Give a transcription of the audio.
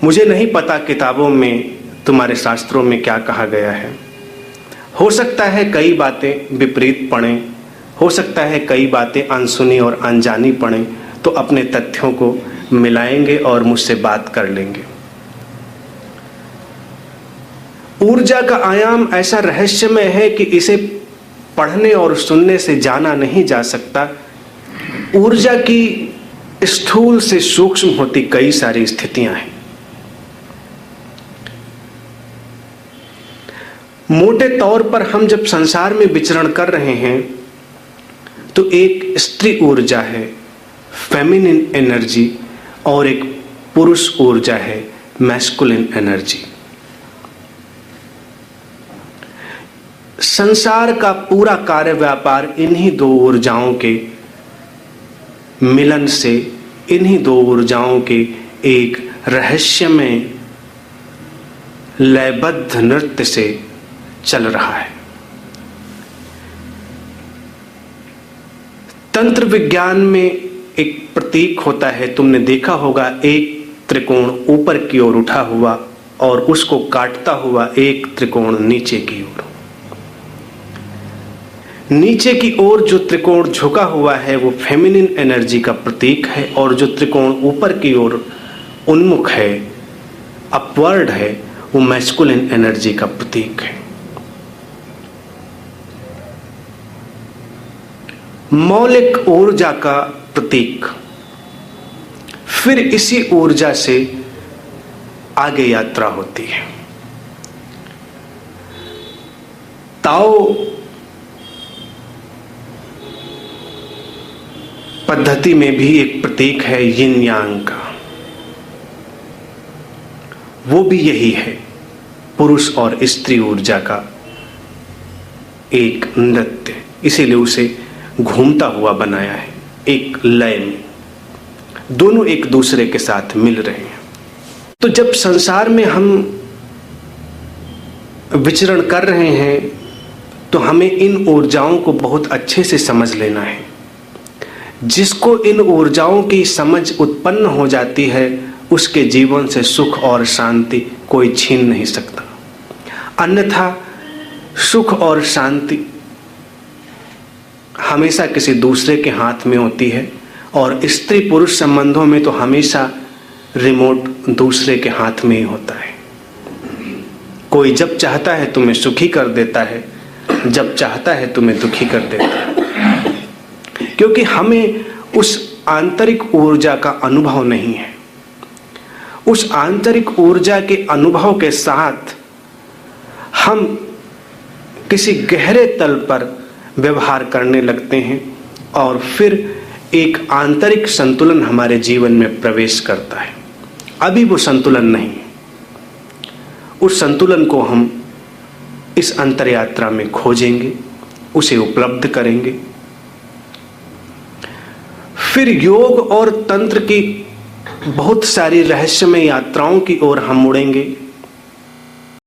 मुझे नहीं पता किताबों में, तुम्हारे शास्त्रों में क्या कहा गया है। हो सकता है कई बातें विपरीत पड़ें, हो सकता है कई बातें अनसुनी और अनजानी पड़ें, तो अपने तथ्यों को मिलाएंगे और मुझसे बात कर लेंगे। ऊर्जा का आयाम ऐसा रहस्यमय है कि इसे पढ़ने और सुनने से जाना नहीं जा सकता। ऊर्जा की स्थूल से सूक्ष्म होती कई सारी स्थितियां हैं। मोटे तौर पर हम जब संसार में विचरण कर रहे हैं तो एक स्त्री ऊर्जा है, फेमिनिन एनर्जी, और एक पुरुष ऊर्जा है, मैस्कुलिन एनर्जी। संसार का पूरा कार्य व्यापार इन्हीं दो ऊर्जाओं के मिलन से, इन्हीं दो ऊर्जाओं के एक रहस्यमय लयबद्ध नृत्य से चल रहा है। तंत्र विज्ञान में एक प्रतीक होता है, तुमने देखा होगा, एक त्रिकोण ऊपर की ओर उठा हुआ और उसको काटता हुआ एक त्रिकोण नीचे की ओर। नीचे की ओर जो त्रिकोण झुका हुआ है वो फेमिनिन एनर्जी का प्रतीक है, और जो त्रिकोण ऊपर की ओर उन्मुख है, अपवर्ड है, वो मैस्कुलिन एनर्जी का प्रतीक है। मौलिक ऊर्जा का प्रतीक। फिर इसी ऊर्जा से आगे यात्रा होती है। ताओ पद्धति में भी एक प्रतीक है यिन यांग का, वो भी यही है, पुरुष और स्त्री ऊर्जा का एक नृत्य। इसीलिए उसे घूमता हुआ बनाया है, एक लय में, दोनों एक दूसरे के साथ मिल रहे हैं। तो जब संसार में हम विचरण कर रहे हैं तो हमें इन ऊर्जाओं को बहुत अच्छे से समझ लेना है। जिसको इन ऊर्जाओं की समझ उत्पन्न हो जाती है उसके जीवन से सुख और शांति कोई छीन नहीं सकता। अन्यथा सुख और शांति हमेशा किसी दूसरे के हाथ में होती है, और स्त्री पुरुष संबंधों में तो हमेशा रिमोट दूसरे के हाथ में ही होता है। कोई जब चाहता है तुम्हें सुखी कर देता है, जब चाहता है तुम्हें दुखी कर देता है, क्योंकि हमें उस आंतरिक ऊर्जा का अनुभव नहीं है। उस आंतरिक ऊर्जा के अनुभव के साथ हम किसी गहरे तल पर व्यवहार करने लगते हैं, और फिर एक आंतरिक संतुलन हमारे जीवन में प्रवेश करता है। अभी वो संतुलन नहीं है, उस संतुलन को हम इस अंतरयात्रा में खोजेंगे, उसे उपलब्ध करेंगे। फिर योग और तंत्र की बहुत सारी रहस्यमय यात्राओं की ओर हम मुड़ेंगे।